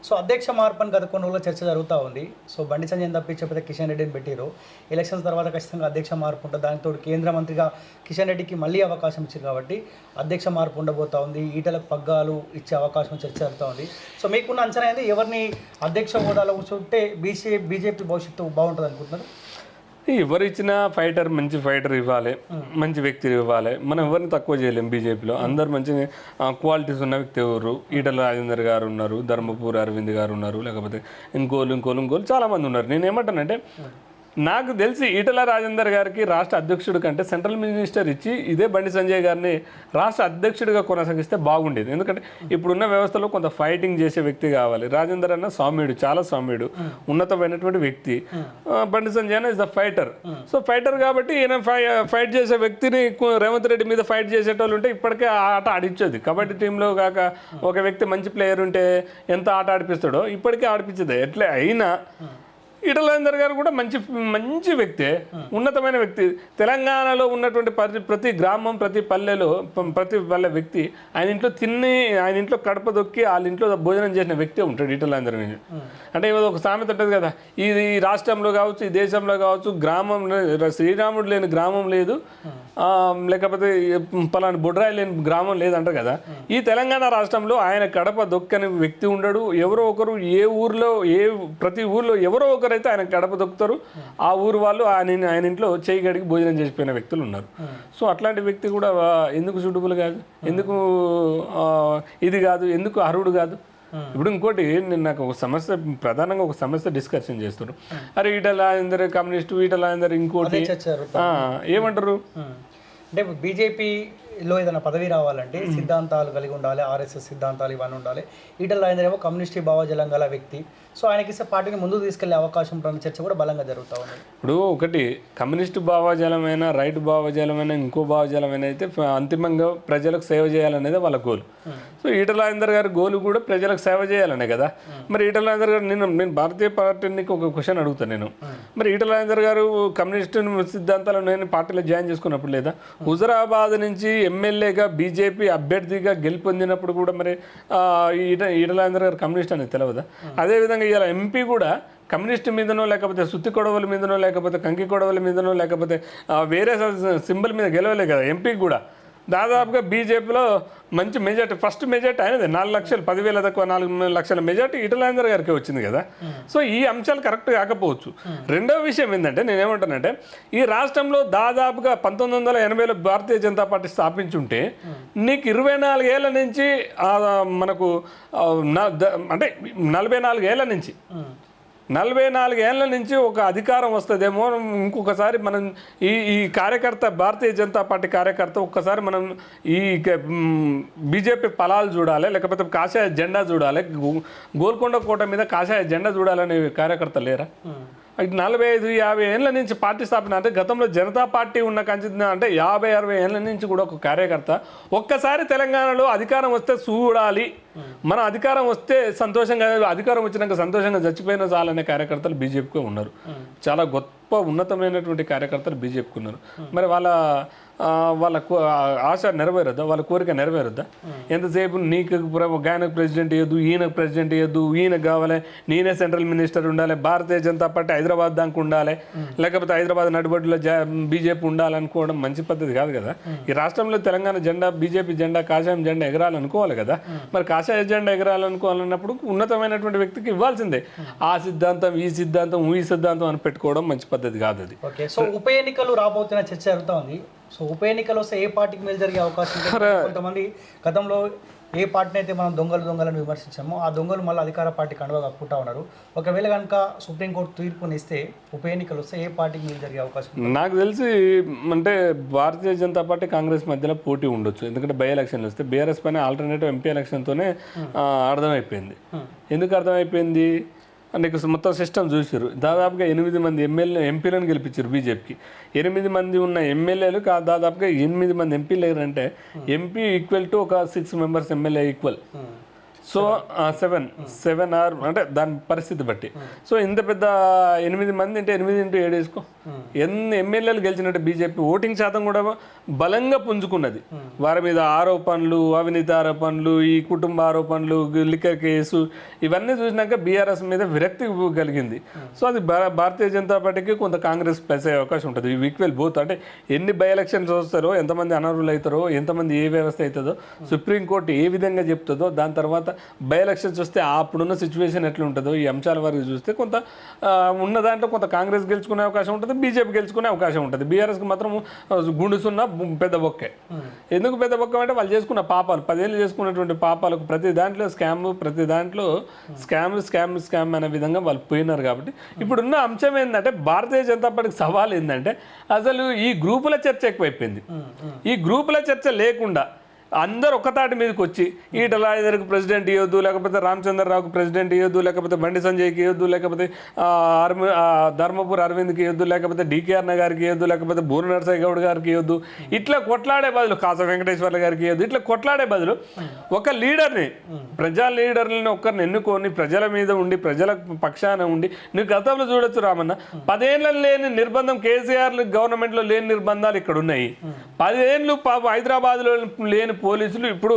So అధ్యక్ష మార్పుని గత కొన్ని రోజుల్లో చర్చ జరుగుతూ ఉంది. సో బండి సంజయ్ తప్పించకపోతే కిషన్ రెడ్డిని పెట్టారు. ఎలక్షన్స్ తర్వాత ఖచ్చితంగా అధ్యక్ష మార్పు ఉంటుంది. దానితో కేంద్ర మంత్రిగా కిషన్ రెడ్డికి మళ్ళీ అవకాశం ఇచ్చారు కాబట్టి అధ్యక్ష మార్పు ఉండబోతూ ఉంది. ఈటలకు పగ్గాలు ఇచ్చే అవకాశం చర్చ జరుగుతూ ఉంది. సో మీకున్న అంచనా ఏంది? ఎవరిని అధ్యక్ష హోదాలో కూర్చుంటే బీజేపీ భవిష్యత్తు బాగుంటుంది అనుకుంటున్నారు? ఎవరు ఇచ్చినా ఫైటర్, మంచి ఫైటర్ ఇవ్వాలి, మంచి వ్యక్తి ఇవ్వాలి. మనం ఎవరిని తక్కువ చేయలేం. బీజేపీలో అందరు మంచి క్వాలిటీస్ ఉన్న వ్యక్తి ఎవరు? ఈటల రాజేందర్ గారు ఉన్నారు, ధర్మపురి అరవింద్ గారు ఉన్నారు, లేకపోతే ఇంకోలు చాలామంది ఉన్నారు. నేను ఏమంటానంటే, నాకు తెలిసి ఈటల రాజేందర్ గారికి రాష్ట్ర అధ్యక్షుడి కంటే సెంట్రల్ మినిస్టర్ ఇచ్చి ఇదే బండి సంజయ్ గారిని రాష్ట్ర అధ్యక్షుడిగా కొనసాగిస్తే బాగుండేది. ఎందుకంటే ఇప్పుడున్న వ్యవస్థలో కొంత ఫైటింగ్ చేసే వ్యక్తి కావాలి. రాజేందర్ అన్న సౌమ్యుడు, చాలా సౌమ్యుడు, ఉన్నతమైనటువంటి వ్యక్తి. బండి సంజయ్ అన్న is the fighter. So fighter కాబట్టి ఈయన ఫైట్ చేసే వ్యక్తిని రేవంత్ రెడ్డి మీద ఫైట్ చేసేటోళ్ళు ఉంటే ఇప్పటికే ఆ ఆట ఆడించేది. కబడ్డీ టీంలో కాక ఒక వ్యక్తి మంచి ప్లేయర్ ఉంటే ఎంత ఆట ఆడిపిస్తాడో ఇప్పటికే ఆడిపించేది. ఎట్లే అయినా ఈటల రాజేందర్ గారు కూడా మంచి వ్యక్తే, ఉన్నతమైన వ్యక్తి. తెలంగాణలో ఉన్నటువంటి ప్రతి గ్రామం, ప్రతి పల్లె వ్యక్తి ఆయన ఇంట్లో ఆయన ఇంట్లో కడప దొక్కి వాళ్ళ ఇంట్లో భోజనం చేసిన వ్యక్తే ఉంటాడు ఈటల రాజేందర్. అంటే ఏదో ఒక సామెత ఉంటుంది కదా, ఈ రాష్ట్రంలో కావచ్చు, ఈ దేశంలో కావచ్చు, గ్రామం శ్రీరాముడు లేని గ్రామం లేదు, లేకపోతే పలానా బొడ్రాయి లేని గ్రామం లేదంటారు కదా. ఈ తెలంగాణ రాష్ట్రంలో ఆయన కడప దొక్కని వ్యక్తి ఉండడు. ఎవరో ఒకరు ప్రతి ఊర్లో ఎవరో ఒకరు అయితే ఆయన గడప దొక్కుతారు. ఆ ఊరు వాళ్ళు ఆయన ఇంట్లో చేయి గడికి భోజనం చేసిపోయిన వ్యక్తులు ఉన్నారు. సో అట్లాంటి వ్యక్తి కూడా ఎందుకు సూటబుల్ కాదు, ఎందుకు ఇది కాదు, ఎందుకు అర్హుడు కాదు? ఇప్పుడు ఇంకోటి, నేను నాకు ప్రధానంగా ఒక సమస్య డిస్కషన్ చేస్తున్నారు. అరే ఈటల రాజేందర్ కమ్యూనిస్టు, ఈటల రాజేందర్ ఇంకోటి ఏమంటారు అంటే బీజేపీలో ఏదైనా పదవి రావాలంటే సిద్ధాంతాలు కలిగి ఉండాలి, ఆర్ఎస్ఎస్ సిద్ధాంతాలు ఇవన్నీ ఉండాలి. ఈటల రాజేందర్ ఏమో కమ్యూనిస్ట్ భావజాలం గల వ్యక్తి. సో ఆయనకి ఇస్తే పార్టీని ముందుకు తీసుకెళ్లే అవకాశం ఉంటుందని చర్చ కూడా బలంగా జరుగుతూ ఉంది. ఇప్పుడు ఒకటి కమ్యూనిస్ట్ భావజాలమైన, రైట్ భావజాలమైన, ఇంకో భావజాలమైన అయితే అంతిమంగా ప్రజలకు సేవ చేయాలనేది వాళ్ళ గోల్. సో ఈటల రాజేందర్ గారి గోల్ కూడా ప్రజలకు సేవ చేయాలనే కదా. మరి ఈటల రాజేందర్ గారు నేను భారతీయ పార్టీకి ఒక క్వశ్చన్ అడుగుతాను నేను. మరి ఈటల రాజేందర్ గారు కమ్యూనిస్ట్ సిద్ధాంతాలు నేను పార్టీలో జాయిన్ చేసుకున్నప్పుడు లేదా హుజరాబాద్ నుంచి ఎమ్మెల్యేగా బీజేపీ అభ్యర్థిగా గెలుపొందినప్పుడు కూడా మరి ఈటల రాజేందర్ గారు కమ్యూనిస్ట్ అనేది తెలియదా? అదేవిధంగా ఇలా ఎంపీ కూడా కమ్యూనిస్ట్ మీదనో, లేకపోతే సుత్తి కొడవల మీదనో, లేకపోతే కంకి కొడవల మీదనో, లేకపోతే వేరే సింబల్ మీద గెలవలే కదా. ఎంపీకి కూడా దాదాపుగా బీజేపీలో మంచి మెజార్టీ, ఫస్ట్ మెజార్టీ అయినది 4 లక్షలు, 10,000 తక్కువ 4 లక్షల మెజార్టీ ఈటల రాజేందర్ గారికి వచ్చింది కదా. సో ఈ అంశాలు కరెక్ట్ కాకపోవచ్చు. రెండవ విషయం ఏంటంటే, నేనేమంటానంటే, ఈ రాష్ట్రంలో దాదాపుగా 1980లో భారతీయ జనతా పార్టీ స్థాపించుంటే నీకు 24 ఏళ్ళ నుంచి మనకు అంటే 44 ఏళ్ళ నుంచి 44 ఏళ్ళ నుంచి ఒక అధికారం వస్తుందేమో. ఇంకొకసారి మనం ఈ కార్యకర్త, భారతీయ జనతా పార్టీ కార్యకర్త ఒక్కసారి మనం ఈ బీజేపీ ఫలాలు చూడాలి, లేకపోతే కాషాయ జెండా చూడాలి, గోల్కొండ కోట మీద కాషాయ జెండా చూడాలనే కార్యకర్త లేరా? 45-50 ఏళ్ళ నుంచి పార్టీ స్థాపన, అంటే గతంలో జనతా పార్టీ ఉన్న కంచి అంటే 50-60 ఏళ్ళ నుంచి కూడా ఒక కార్యకర్త ఒక్కసారి తెలంగాణలో అధికారం వస్తే చూడాలి, మన అధికారం వస్తే సంతోషంగా, అధికారం వచ్చినాక సంతోషంగా చచ్చిపోయిన చాలనే కార్యకర్తలు బీజేపీకి ఉన్నారు. చాలా గొప్ప ఉన్నతమైనటువంటి కార్యకర్తలు బీజేపీకి ఉన్నారు. మరి వాళ్ళ ఆశ నెరవేరద్దా? వాళ్ళ కోరిక నెరవేరద్దా? ఎంతసేపు నీకు ఆయనకు ప్రెసిడెంట్ ఇవ్వద్దు, ఈయనకు ప్రెసిడెంట్ ఇవ్వద్దు, ఈయనకు కావాలి, నేనే సెంట్రల్ మినిస్టర్ ఉండాలి, భారతీయ జనతా పార్టీ హైదరాబాద్ దాకా ఉండాలి, లేకపోతే హైదరాబాద్ నడిబొడ్డులో బీజేపీ ఉండాలనుకోవడం మంచి పద్ధతి కాదు కదా. ఈ రాష్ట్రంలో తెలంగాణ జెండా, బీజేపీ జెండా, కాషాయం జెండా ఎగరాలనుకోవాలి కదా. మరి కాషాయ జెండా ఎగరాలనుకోవాలన్నప్పుడు ఉన్నతమైనటువంటి వ్యక్తికి ఇవ్వాల్సిందే. ఆ సిద్ధాంతం, ఈ సిద్ధాంతం అని పెట్టుకోవడం మంచి పద్ధతి కాదు అది. ఓకే, సో ఉప ఎన్నికలు రాబోతున్న చర్చ జరుగుతూ ఉంది. సో ఉప ఎన్నికలు వస్తే ఏ పార్టీకి మేలు జరిగే అవకాశం ఉంది? కొంతమంది గతంలో ఏ పార్టీని అయితే మనం దొంగలను విమర్శించామో ఆ దొంగలు మళ్ళీ అధికార పార్టీకి అండగా కప్పుకుంటా ఉన్నారు. ఒకవేళ కనుక సుప్రీంకోర్టు తీర్పునిస్తే ఉప ఎన్నికలు వస్తే ఏ పార్టీకి మేలు జరిగే అవకాశం? నాకు తెలిసి అంటే భారతీయ జనతా పార్టీ, కాంగ్రెస్ మధ్యలో పోటీ ఉండొచ్చు. ఎందుకంటే బై ఎలక్షన్లు వస్తే బీఆర్ఎస్ పైన ఆల్టర్నేటివ్ ఎంపీ ఎలక్షన్తోనే అర్థమైపోయింది. ఎందుకు అర్థమైపోయింది నీకు మొత్తం సిస్టమ్ చూసారు. దాదాపుగా 8 మంది ఎంపీలను గెలిపించారు బీజేపీకి. 8 మంది ఉన్న ఎమ్మెల్యేలు దాదాపుగా 8 మంది ఎంపీలు అంటే ఎంపీ ఈక్వల్ టు ఒక 6 members MLA equal. So 7 R అంటే దాని పరిస్థితి బట్టి. సో ఇంత పెద్ద 8 మంది అంటే 8 into 7 వేసుకో, ఎన్ని ఎమ్మెల్యేలు గెలిచినట్టు బీజేపీ ఓటింగ్ శాతం కూడా బలంగా పుంజుకున్నది. వారి మీద ఆరోపణలు, అవినీతి ఆరోపణలు, ఈ కుటుంబ ఆరోపణలు, లిక్కర్ కేసు, ఇవన్నీ చూసినాక బీఆర్ఎస్ మీద విరక్తి కలిగింది. సో అది భారతీయ జనతా పార్టీకి కొంత కాంగ్రెస్ ప్లస్ అయ్యే అవకాశం ఉంటుంది. ఈ ఈక్వల్ బోత్ అంటే ఎన్ని బై ఎలక్షన్స్ వస్తారో, ఎంతమంది అనర్హులు అవుతారో, ఎంతమంది ఏ వ్యవస్థ అవుతుందో, సుప్రీంకోర్టు ఏ విధంగా చెప్తుందో, దాని తర్వాత బై ఎలక్షన్స్ వస్తే అప్పుడున్న సిచ్యువేషన్ ఎట్లా ఉంటుందో, ఈ అంశాల వరకు చూస్తే కొంత ఉన్న దాంట్లో కొంత కాంగ్రెస్ గెలుచుకునే అవకాశం ఉంటుంది, బీజేపీ గెలుచుకునే అవకాశం ఉంటుంది. బీఆర్ఎస్కి మాత్రం గుండుసున్న పెద్ద బొక్కే. ఎందుకు పెద్ద బొక్క అంటే వాళ్ళు చేసుకున్న పాపాలు, 10 ఏళ్ళు చేసుకున్నటువంటి పాపాలకు ప్రతి దాంట్లో స్కామ్, ప్రతి దాంట్లో స్కామ్ అనే విధంగా వాళ్ళు పోయినారు. కాబట్టి ఇప్పుడున్న అంశం ఏంటంటే భారతీయ జనతా పార్టీకి సవాల్ ఏంటంటే అసలు ఈ గ్రూపుల చర్చ ఎక్కువైపోయింది. ఈ గ్రూపుల చర్చ లేకుండా అందరు ఒక్కతాటి మీదకి వచ్చి ఈటల రాజేందర్కి ప్రెసిడెంట్ ఇవ్వద్దు, లేకపోతే రామచంద్రరావుకి ప్రెసిడెంట్ ఇవ్వద్దు, లేకపోతే బండి సంజయ్కి ఇవ్వద్దు, లేకపోతే ధర్మపురి అరవింద్కి ఇవ్వద్దు, లేకపోతే డికేఆర్ గారికి ఇవ్వద్దు, లేకపోతే బూరు నరసయ్య గౌడ్ గారికి ఇవ్వద్దు, ఇట్లా కొట్లాడే బదులు కాస వెంకటేశ్వర్ల గారికి ఇవ్వద్దు, ఇట్లా కొట్లాడే బదులు ఒక లీడర్ని, ప్రజా లీడర్లని ఒక్కరిని ఎన్నుకొని ప్రజల మీద ఉండి, ప్రజల పక్షాన ఉండి, నువ్వు గతంలో చూడొచ్చు రామన్న, 10 ఏళ్ళ లేని నిర్బంధం, కేసీఆర్ గవర్నమెంట్లో లేని నిర్బంధాలు ఇక్కడ ఉన్నాయి. 10 ఏళ్ళు హైదరాబాద్లో లేని పోలీసులు ఇప్పుడు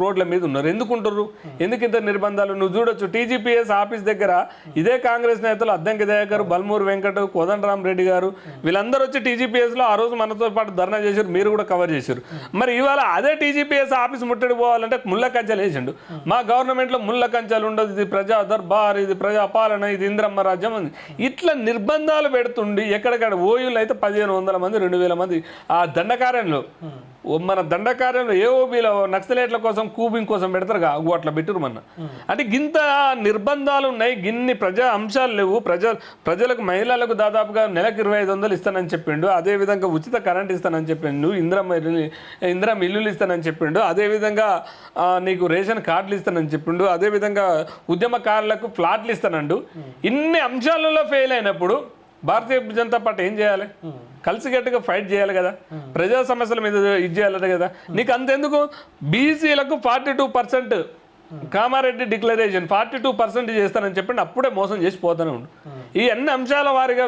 రోడ్ల మీద ఉన్నారు. ఎందుకు ఉంటారు? ఎందుకు ఇంత నిర్బంధాలు? నువ్వు చూడొచ్చు టీజీపీఎస్ ఆఫీస్ దగ్గర ఇదే కాంగ్రెస్ నేతలు అద్దంకి దయాకర్ గారు, బల్మూరు వెంకట్, కోదండరామ్ రెడ్డి గారు వీళ్ళందరూ వచ్చి టీజీపీఎస్లో ఆ రోజు మనతో పాటు ధర్నా చేశారు, మీరు కూడా కవర్ చేశారు. మరి ఇవాళ అదే టీజీపీఎస్ ఆఫీస్ ముట్టడి పోవాలంటే ముళ్ళ కంచెలు వేసిండు. మా గవర్నమెంట్లో ముళ్ళ కంచెలు ఉండదు, ఇది ప్రజా దర్బార్, ఇది ప్రజా పాలన, ఇది ఇంద్రమ్మ రాజ్యం అని ఇట్లా నిర్బంధాలు పెడుతుండి ఎక్కడికక్కడ ఓయూలు అయితే 1500 మంది, 2000 మంది ఆ దండకార్యంలో, మన దండకార్యంలో ఏఓబీలో నక్సలేట్ల కోసం కూబింగ్ కోసం పెడతారుగా, అట్లా పెట్టరు మన. అంటే గింత నిర్బంధాలు ఉన్నాయి, గిన్ని ప్రజా అంశాలు లేవు. ప్రజలకు, మహిళలకు దాదాపుగా నెలకు 2500 ఇస్తానని చెప్పిండు. అదేవిధంగా ఉచిత కరెంట్ ఇస్తానని చెప్పిండు, ఇందిరమ్మ ఇల్లులు ఇస్తానని చెప్పిండు, అదేవిధంగా నీకు రేషన్ కార్డులు ఇస్తానని చెప్పిండు, అదేవిధంగా ఉద్యమకారులకు ఫ్లాట్లు ఇస్తానండు. ఇన్ని అంశాలలో ఫెయిల్ అయినప్పుడు భారతీయ జనతా పార్టీ ఏం చేయాలి? కలిసికట్టుగా ఫైట్ చేయాలి కదా, ప్రజా సమస్యల మీద ఇది చేయాలి కదా. నీకు అంతెందుకు, బీసీలకు 42% కామారెడ్డి డిక్లరేషన్ 42% చేస్తానని చెప్పండి, అప్పుడే మోసం చేసి పోతూనే ఉండు. ఈ అన్ని అంశాల వారిగా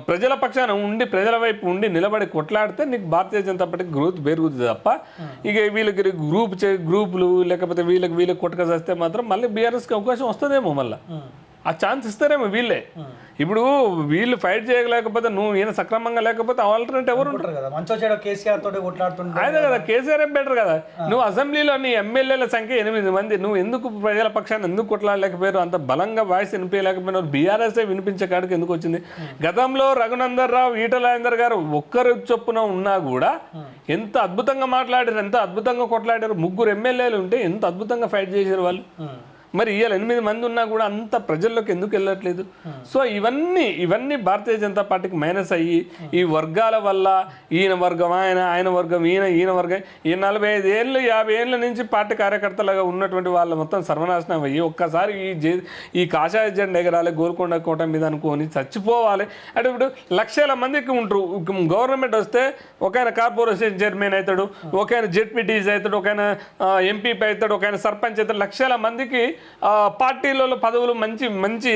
ప్రజల పక్షాన ఉండి, ప్రజల వైపు ఉండి నిలబడి కొట్లాడితే నీకు భారతీయ జనతా పార్టీకి గ్రోత్ పెరుగుతుంది తప్ప, ఇక వీళ్ళకి గ్రూపులు లేకపోతే వీళ్ళకి కొట్టుకొస్తే మాత్రం మళ్ళీ బీఆర్ఎస్కి అవకాశం వస్తుందేమో, మళ్ళీ ఆ ఛాన్స్ ఇస్తారేమో వీళ్ళే. ఇప్పుడు వీళ్ళు ఫైట్ చేయలేకపోతే, నువ్వు ఈయన సక్రమంగా లేకపోతే ఆల్టర్నేట్ ఎవరు ఉంటారు కదా? మంచో చెడో కేసీఆర్ తోటి కొట్లాడుతుంటే అదే కదా, కేసీఆర్ బెటర్ కదా. నువ్వు అసెంబ్లీలో నీ ఎమ్మెల్యేల సంఖ్య 8 మంది, నువ్వు ఎందుకు ప్రజల పక్షాన్ని ఎందుకు కొట్లాడలేకపోయారు? అంత బలంగా వాయిస్ వినిపించలేకపోయినారు. బీఆర్ఎస్ఏ వినిపించే కాడికి ఎందుకు వచ్చింది? గతంలో రఘునందన్ రావు, ఈటల రాజేందర్ గారు ఒక్కరు చొప్పున ఉన్నా కూడా ఎంత అద్భుతంగా మాట్లాడారు, ఎంత అద్భుతంగా కొట్లాడారు. 3 ఎమ్మెల్యేలు ఉంటే ఎంత అద్భుతంగా ఫైట్ చేశారు వాళ్ళు. మరి ఇవాళ 8 మంది ఉన్నా కూడా అంత ప్రజల్లోకి ఎందుకు వెళ్ళట్లేదు? సో ఇవన్నీ భారతీయ జనతా పార్టీకి మైనస్ అయ్యి, ఈ వర్గాల వల్ల ఈయన వర్గం ఆయన వర్గం ఈయన వర్గం, ఈ 45 ఏళ్ళు 50 ఏళ్ళ నుంచి పార్టీ కార్యకర్తలుగా ఉన్నటువంటి వాళ్ళు మొత్తం సర్వనాశనం అయ్యి ఒక్కసారి ఈ కాషాయ జెండా ఎగరాలి, గోల్కొండ కోట మీద అనుకోని చచ్చిపోవాలి. అంటే ఇప్పుడు లక్షల మందికి ఉంటారు. గవర్నమెంట్ వస్తే ఒక ఆయన కార్పొరేషన్ చైర్మన్ అవుతాడు, ఒక ఆయన జెడ్పీటీసీ అవుతాడు, ఒక ఆయన ఎంపీపీ అవుతాడు, ఒక ఆయన సర్పంచ్ అవుతాడు. లక్షల మందికి పార్టీలలో పదవులు మంచి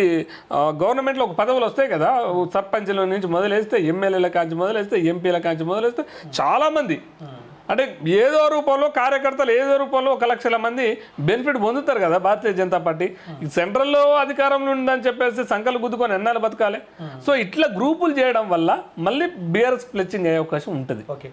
గవర్నమెంట్లో ఒక పదవులు వస్తాయి కదా, సర్పంచ్ల నుంచి మొదలేస్తే, ఎమ్మెల్యేల కాంచి మొదలేస్తే, ఎంపీల కాంచి మొదలేస్తే చాలామంది, అంటే ఏదో రూపంలో కార్యకర్తలు ఏదో రూపంలో 1 లక్షల మంది బెనిఫిట్ పొందుతారు కదా భారతీయ జనతా పార్టీ. సెంట్రల్లో అధికారంలో ఉందని చెప్పేసి సంకలు గుద్దుకొని ఎన్నాళ్ళు బతకాలి? సో ఇట్లా గ్రూపులు చేయడం వల్ల మళ్ళీ బీఆర్ఎస్ ఫ్లెచ్చింగ్ అయ్యే అవకాశం ఉంటుంది. ఓకే.